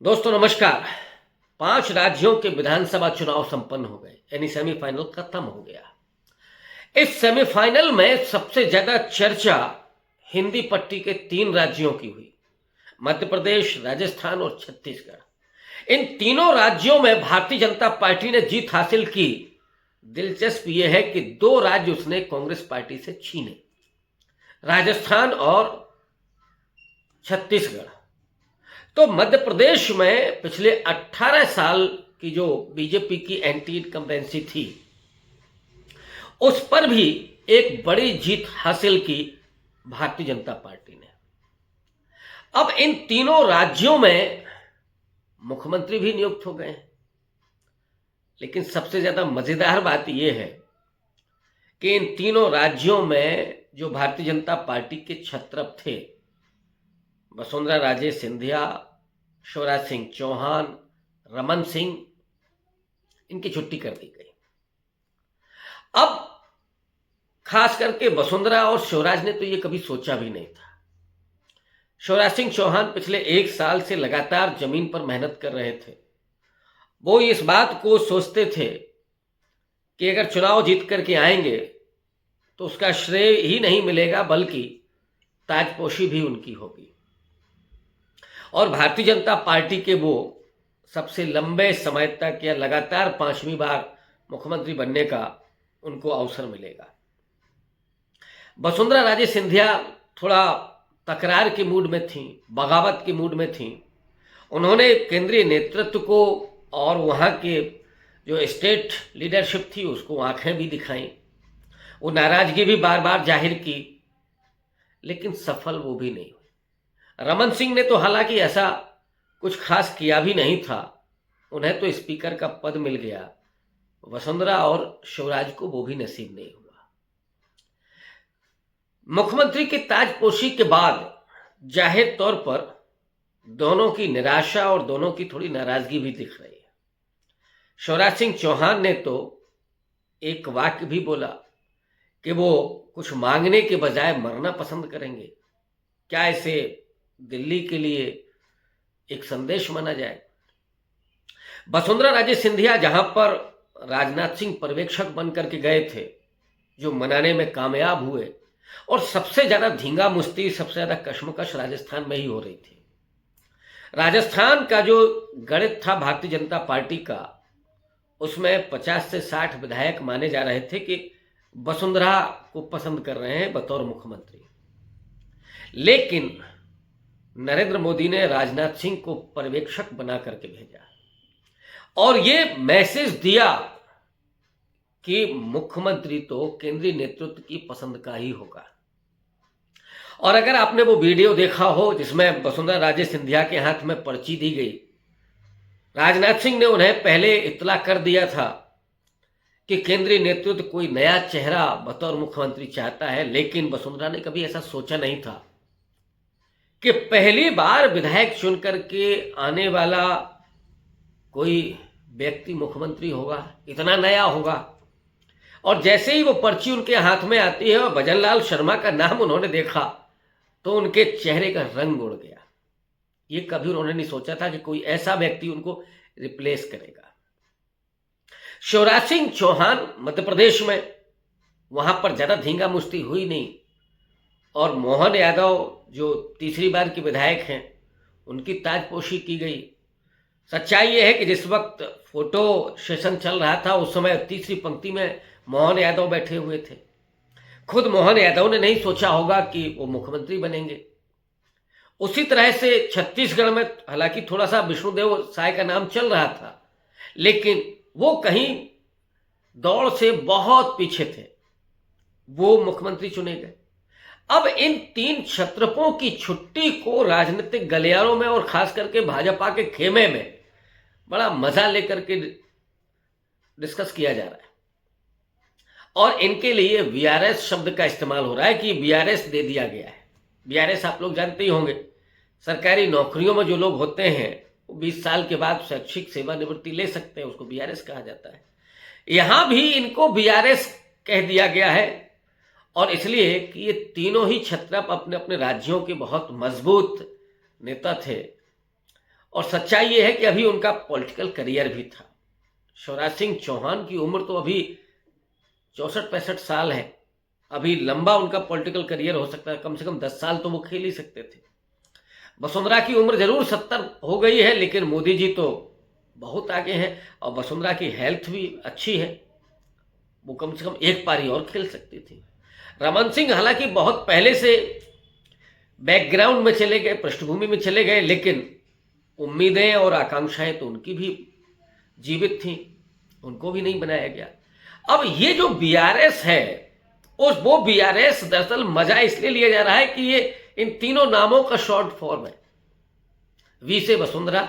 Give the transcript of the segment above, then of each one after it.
दोस्तों नमस्कार। 5 राज्यों के विधानसभा चुनाव संपन्न हो गए, यानी सेमीफाइनल खत्म हो गया। इस सेमीफाइनल में सबसे ज्यादा चर्चा हिंदी पट्टी के 3 राज्यों की हुई, मध्य प्रदेश, राजस्थान और छत्तीसगढ़। इन तीनों राज्यों में भारतीय जनता पार्टी ने जीत हासिल की। दिलचस्प यह है कि 2 राज्य उसने कांग्रेस पार्टी से छीने, राजस्थान और छत्तीसगढ़। तो मध्य प्रदेश में पिछले 18 साल की जो बीजेपी की एंटी इनकम्बेंसी थी, उस पर भी एक बड़ी जीत हासिल की भारतीय जनता पार्टी ने। अब इन तीनों राज्यों में मुख्यमंत्री भी नियुक्त हो गए हैं, लेकिन सबसे ज्यादा मजेदार बात यह है कि इन तीनों राज्यों में जो भारतीय जनता पार्टी के छत्रप थे, वसुंधरा राजे सिंधिया, शिवराज सिंह चौहान, रमन सिंह, इनकी छुट्टी कर दी गई। अब खास करके वसुंधरा और शिवराज ने तो ये कभी सोचा भी नहीं था। शिवराज सिंह चौहान पिछले 1 साल से लगातार जमीन पर मेहनत कर रहे थे। वो इस बात को सोचते थे कि अगर चुनाव जीत करके आएंगे तो उसका श्रेय ही नहीं मिलेगा, बल्कि ताजपोशी भी उनकी होगी। और भारतीय जनता पार्टी के वो सबसे लंबे समय तक या लगातार 5वीं बार मुख्यमंत्री बनने का उनको अवसर मिलेगा। वसुंधरा राजे सिंधिया थोड़ा तकरार के मूड में थी, बगावत के मूड में थी। उन्होंने केंद्रीय नेतृत्व को और वहाँ के जो स्टेट लीडरशिप थी उसको आंखें भी दिखाई, वो नाराजगी भी बार बार जाहिर की, लेकिन सफल वो भी नहीं हुई। रमन सिंह ने तो हालांकि ऐसा कुछ खास किया भी नहीं था, उन्हें तो स्पीकर का पद मिल गया। वसुंधरा और शिवराज को वो भी नसीब नहीं हुआ। मुख्यमंत्री की ताजपोशी के बाद जाहिर तौर पर दोनों की निराशा और दोनों की थोड़ी नाराजगी भी दिख रही है। शिवराज सिंह चौहान ने तो एक वाक्य भी बोला कि वो कुछ मांगने के बजाय मरना पसंद करेंगे। क्या इसे दिल्ली के लिए एक संदेश माना जाए? वसुंधरा राजे सिंधिया जहां पर राजनाथ सिंह पर्यवेक्षक बनकर के गए थे, जो मनाने में कामयाब हुए, और सबसे ज्यादा धींगा मुश्ती, सबसे ज्यादा कश्मकश राजस्थान में ही हो रही थी। राजस्थान का जो गणित था भारतीय जनता पार्टी का, उसमें 50 से 60 विधायक माने जा रहे थे कि वसुंधरा को पसंद कर रहे हैं बतौर मुख्यमंत्री। लेकिन नरेंद्र मोदी ने राजनाथ सिंह को पर्यवेक्षक बना करके भेजा और ये मैसेज दिया कि मुख्यमंत्री तो केंद्रीय नेतृत्व की पसंद का ही होगा। और अगर आपने वो वीडियो देखा हो जिसमें वसुंधरा राजे सिंधिया के हाथ में पर्ची दी गई, राजनाथ सिंह ने उन्हें पहले इत्तला कर दिया था कि केंद्रीय नेतृत्व कोई नया चेहरा बतौर मुख्यमंत्री चाहता है, लेकिन वसुंधरा ने कभी ऐसा सोचा नहीं था कि पहली बार विधायक चुन करके आने वाला कोई व्यक्ति मुख्यमंत्री होगा, इतना नया होगा। और जैसे ही वो पर्ची उनके हाथ में आती है और भजनलाल शर्मा का नाम उन्होंने देखा तो उनके चेहरे का रंग उड़ गया। ये कभी उन्होंने नहीं सोचा था कि कोई ऐसा व्यक्ति उनको रिप्लेस करेगा। शिवराज सिंह चौहान मध्य प्रदेश में, वहां पर ज्यादा धींगा मुश्ती हुई नहीं, और मोहन यादव जो तीसरी बार के विधायक हैं, उनकी ताजपोशी की गई। सच्चाई यह है कि जिस वक्त फोटो सेशन चल रहा था उस समय तीसरी पंक्ति में मोहन यादव बैठे हुए थे। खुद मोहन यादव ने नहीं सोचा होगा कि वो मुख्यमंत्री बनेंगे। उसी तरह से छत्तीसगढ़ में हालांकि थोड़ा सा विष्णुदेव साय का नाम चल रहा था, लेकिन वो कहीं दौड़ से बहुत पीछे थे, वो मुख्यमंत्री चुने गए। अब इन 3 छत्रपों की छुट्टी को राजनीतिक गलियारों में और खास करके भाजपा के खेमे में बड़ा मजा लेकर के डिस्कस किया जा रहा है, और इनके लिए वीआरएस शब्द का इस्तेमाल हो रहा है कि वीआरएस दे दिया गया है। वीआरएस आप लोग जानते ही होंगे, सरकारी नौकरियों में जो लोग होते हैं वो 20 साल के बाद शैक्षिक सेवानिवृत्ति ले सकते हैं, उसको वीआरएस कहा जाता है। यहां भी इनको वीआरएस कह दिया गया है, और इसलिए कि ये तीनों ही छत्रप अपने अपने राज्यों के बहुत मजबूत नेता थे और सच्चाई ये है कि अभी उनका पॉलिटिकल करियर भी था। शिवराज सिंह चौहान की उम्र तो अभी 64-65 साल है, अभी लंबा उनका पॉलिटिकल करियर हो सकता है, कम से कम 10 साल तो वो खेल ही सकते थे। वसुंधरा की उम्र जरूर 70 हो गई है, लेकिन मोदी जी तो बहुत आगे हैं और वसुंधरा की हेल्थ भी अच्छी है, वो कम से कम एक पारी और खेल सकती थी। रमन सिंह हालांकि बहुत पहले से बैकग्राउंड में चले गए, पृष्ठभूमि में चले गए, लेकिन उम्मीदें और आकांक्षाएं तो उनकी भी जीवित थी, उनको भी नहीं बनाया गया। अब ये जो बीआरएस है, वो बीआरएस दरअसल मजा इसलिए लिया जा रहा है कि ये इन तीनों नामों का शॉर्ट फॉर्म है। वी से वसुंधरा,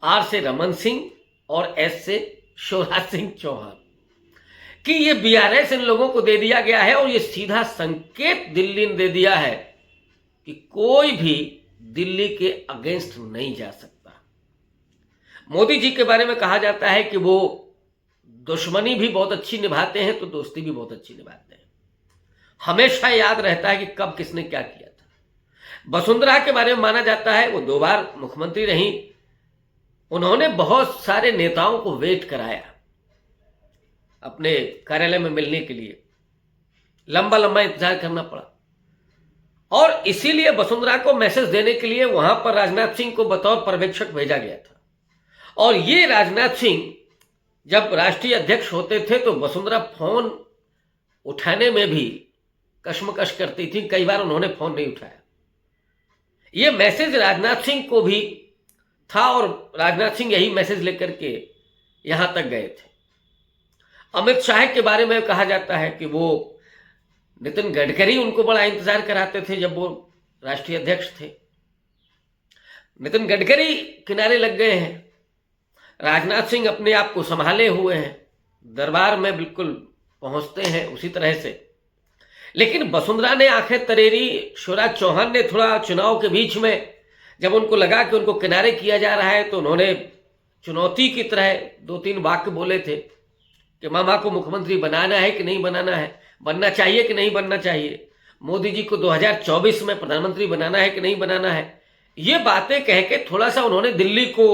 आर से रमन सिंह और एस से शिवराज सिंह चौहान, कि ये बीआरएस इन लोगों को दे दिया गया है और ये सीधा संकेत दिल्ली ने दे दिया है कि कोई भी दिल्ली के अगेंस्ट नहीं जा सकता। मोदी जी के बारे में कहा जाता है कि वो दुश्मनी भी बहुत अच्छी निभाते हैं तो दोस्ती भी बहुत अच्छी निभाते हैं। हमेशा याद रहता है कि कब किसने क्या किया था। वसुंधरा के बारे में माना जाता है वो 2 बार मुख्यमंत्री रही, उन्होंने बहुत सारे नेताओं को वेट कराया अपने कार्यालय में मिलने के लिए, लंबा लंबा इंतजार करना पड़ा और इसीलिए वसुंधरा को मैसेज देने के लिए वहां पर राजनाथ सिंह को बतौर पर्यवेक्षक भेजा गया था। और ये राजनाथ सिंह जब राष्ट्रीय अध्यक्ष होते थे तो वसुंधरा फोन उठाने में भी कश्मकश करती थी, कई बार उन्होंने फोन नहीं उठाया। ये मैसेज राजनाथ सिंह को भी था और राजनाथ सिंह यही मैसेज लेकर के यहां तक गए थे। अमित शाह के बारे में कहा जाता है कि वो नितिन गडकरी उनको बड़ा इंतजार कराते थे जब वो राष्ट्रीय अध्यक्ष थे। नितिन गडकरी किनारे लग गए हैं, राजनाथ सिंह अपने आप को संभाले हुए हैं, दरबार में बिल्कुल पहुंचते हैं उसी तरह से। लेकिन वसुंधरा ने आंखें तरेरी, शिवराज चौहान ने थोड़ा चुनाव के बीच में जब उनको लगा कि उनको किनारे किया जा रहा है तो उन्होंने चुनौती की तरह 2-3 वाक्य बोले थे कि मामा को मुख्यमंत्री बनाना है कि नहीं बनाना है, बनना चाहिए कि नहीं बनना चाहिए, मोदी जी को 2024 में प्रधानमंत्री बनाना है कि नहीं बनाना है। ये बातें कह के थोड़ा सा उन्होंने दिल्ली को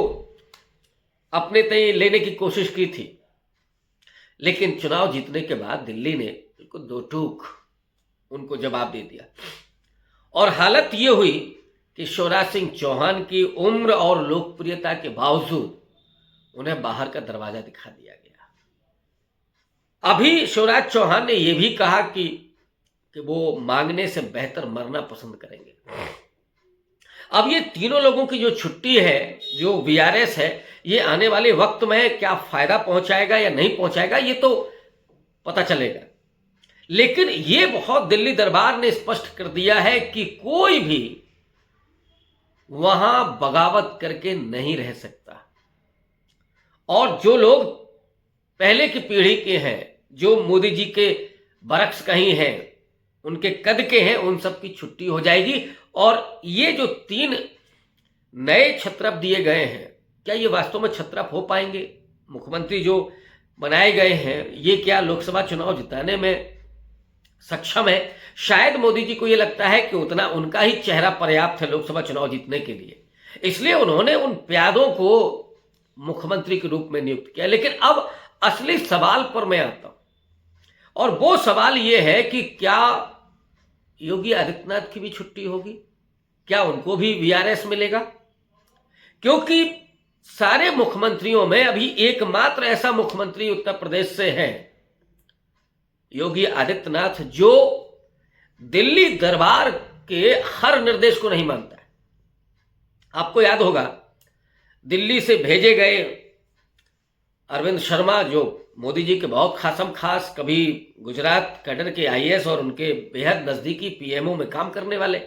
अपने तय लेने की कोशिश की थी। लेकिन चुनाव जीतने के बाद दिल्ली ने बिल्कुल 2 टूक उनको जवाब दे दिया और हालत ये हुई कि शिवराज सिंह चौहान की उम्र और लोकप्रियता के बावजूद उन्हें बाहर का दरवाजा दिखा दिया गया। अभी शिवराज चौहान ने यह भी कहा कि वो मांगने से बेहतर मरना पसंद करेंगे। अब ये तीनों लोगों की जो छुट्टी है, जो बीआरएस है, ये आने वाले वक्त में क्या फायदा पहुंचाएगा या नहीं पहुंचाएगा ये तो पता चलेगा। लेकिन ये बहुत दिल्ली दरबार ने स्पष्ट कर दिया है कि कोई भी वहां बगावत करके नहीं रह सकता। और जो लोग पहले की पीढ़ी के हैं, जो मोदी जी के बरक्स कहीं हैं, उनके कद के हैं, उन सब की छुट्टी हो जाएगी। और ये जो 3 नए छत्रप दिए गए हैं, क्या ये वास्तव में छत्रप हो पाएंगे? मुख्यमंत्री जो बनाए गए हैं, ये क्या लोकसभा चुनाव जिताने में सक्षम है? शायद मोदी जी को ये लगता है कि उतना उनका ही चेहरा पर्याप्त है लोकसभा चुनाव जीतने के लिए, इसलिए उन्होंने उन प्यादों को मुख्यमंत्री के रूप में नियुक्त किया। लेकिन अब असली सवाल पर मैं आता हूं और वो सवाल ये है कि क्या योगी आदित्यनाथ की भी छुट्टी होगी? क्या उनको भी वीआरएस मिलेगा? क्योंकि सारे मुख्यमंत्रियों में अभी एकमात्र ऐसा मुख्यमंत्री उत्तर प्रदेश से है, योगी आदित्यनाथ, जो दिल्ली दरबार के हर निर्देश को नहीं मानता है। आपको याद होगा दिल्ली से भेजे गए अरविंद शर्मा, जो मोदी जी के बहुत खासम खास, कभी गुजरात कैडर के आईएएस और उनके बेहद नजदीकी पीएमओ में काम करने वाले,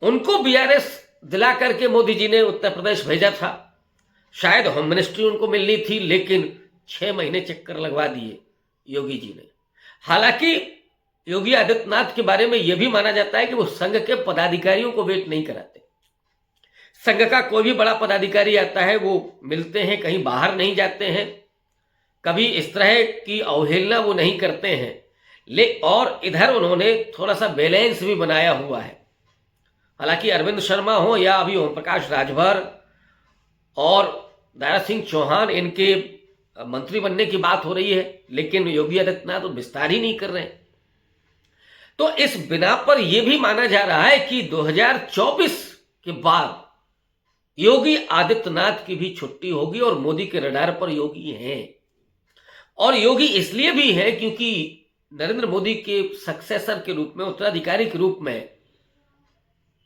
उनको बीआरएस दिला करके मोदी जी ने उत्तर प्रदेश भेजा था। शायद होम मिनिस्ट्री उनको मिलनी थी, लेकिन 6 महीने चक्कर लगवा दिए योगी जी ने। हालांकि योगी आदित्यनाथ के बारे में यह भी माना जाता है कि वो संघ के पदाधिकारियों को वेट नहीं कराते। संघ का कोई भी बड़ा पदाधिकारी आता है, वो मिलते हैं, कहीं बाहर नहीं जाते हैं, कभी इस तरह की अवहेलना वो नहीं करते हैं। और इधर उन्होंने थोड़ा सा बैलेंस भी बनाया हुआ है। हालांकि अरविंद शर्मा हो या अभी ओम प्रकाश राजभर और दारा सिंह चौहान इनके मंत्री बनने की बात हो रही है, लेकिन योगी आदित्यनाथ तो विस्तार ही नहीं कर रहे हैं। तो इस बिना पर यह भी माना जा रहा है कि 2024 के बाद योगी आदित्यनाथ की भी छुट्टी होगी और मोदी के रडार पर योगी हैं। और योगी इसलिए भी है क्योंकि नरेंद्र मोदी के सक्सेसर के रूप में, उत्तराधिकारी के रूप में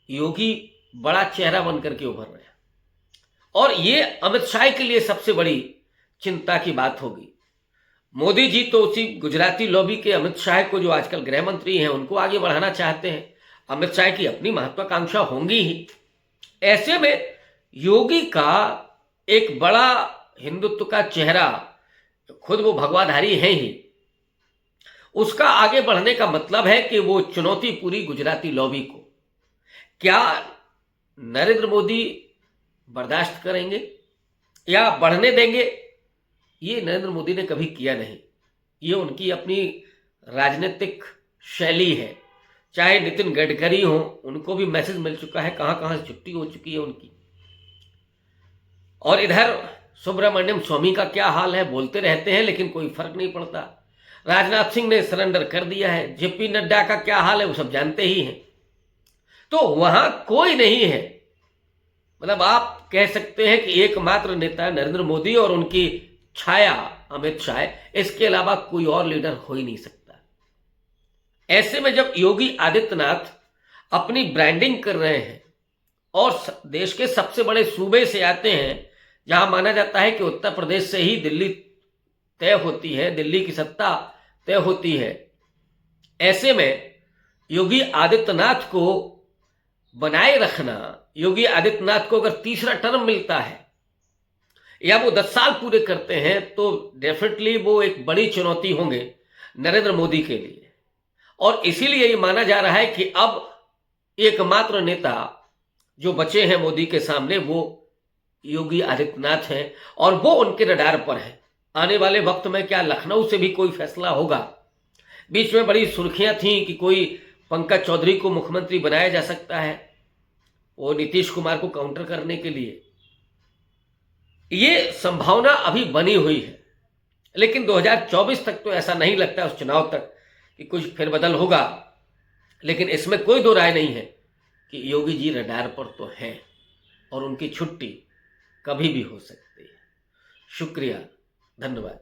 योगी बड़ा चेहरा बनकर के उभर रहे हैं। और ये अमित शाह के लिए सबसे बड़ी चिंता की बात होगी। मोदी जी तो उसी गुजराती लॉबी के अमित शाह को, जो आजकल गृह मंत्री हैं, उनको आगे बढ़ाना चाहते हैं। अमित शाह की अपनी महत्वाकांक्षा होंगी ही। ऐसे में योगी का एक बड़ा हिंदुत्व का चेहरा, खुद वो भगवाधारी हैं ही, उसका आगे बढ़ने का मतलब है कि वो चुनौती पूरी गुजराती लॉबी को क्या नरेंद्र मोदी बर्दाश्त करेंगे या बढ़ने देंगे। ये नरेंद्र मोदी ने कभी किया नहीं। ये उनकी अपनी राजनीतिक शैली है। चाहे नितिन गडकरी हो, उनको भी मैसेज मिल चुका है, कहां कहां से छुट्टी हो चुकी है उनकी। और इधर सुब्रमण्यम स्वामी का क्या हाल है, बोलते रहते हैं लेकिन कोई फर्क नहीं पड़ता। राजनाथ सिंह ने सरेंडर कर दिया है। जेपी नड्डा का क्या हाल है वो सब जानते ही हैं। तो वहां कोई नहीं है, मतलब आप कह सकते हैं कि एकमात्र नेता नरेंद्र मोदी और उनकी छाया अमित शाह, इसके अलावा कोई और लीडर हो ही नहीं सकता। ऐसे में जब योगी आदित्यनाथ अपनी ब्रांडिंग कर रहे हैं और देश के सबसे बड़े सूबे से आते हैं, जहां माना जाता है कि उत्तर प्रदेश से ही दिल्ली तय होती है, दिल्ली की सत्ता तय होती है, ऐसे में योगी आदित्यनाथ को बनाए रखना, योगी आदित्यनाथ को अगर तीसरा टर्म मिलता है या वो 10 साल पूरे करते हैं, तो डेफिनेटली वो एक बड़ी चुनौती होंगे नरेंद्र मोदी के लिए। और इसीलिए ये माना जा रहा है कि अब एकमात्र नेता जो बचे हैं मोदी के सामने वो योगी आदित्यनाथ हैं और वो उनके रडार पर है। आने वाले वक्त में क्या लखनऊ से भी कोई फैसला होगा? बीच में बड़ी सुर्खियां थी कि कोई पंकज चौधरी को मुख्यमंत्री बनाया जा सकता है, वो नीतीश कुमार को काउंटर करने के लिए। ये संभावना अभी बनी हुई है, लेकिन 2024 तक तो ऐसा नहीं लगता, उस चुनाव तक, कि कुछ फेरबदल होगा। लेकिन इसमें कोई दो राय नहीं है कि योगी जी रडार पर तो हैं और उनकी छुट्टी कभी भी हो सकती है। शुक्रिया, धन्यवाद।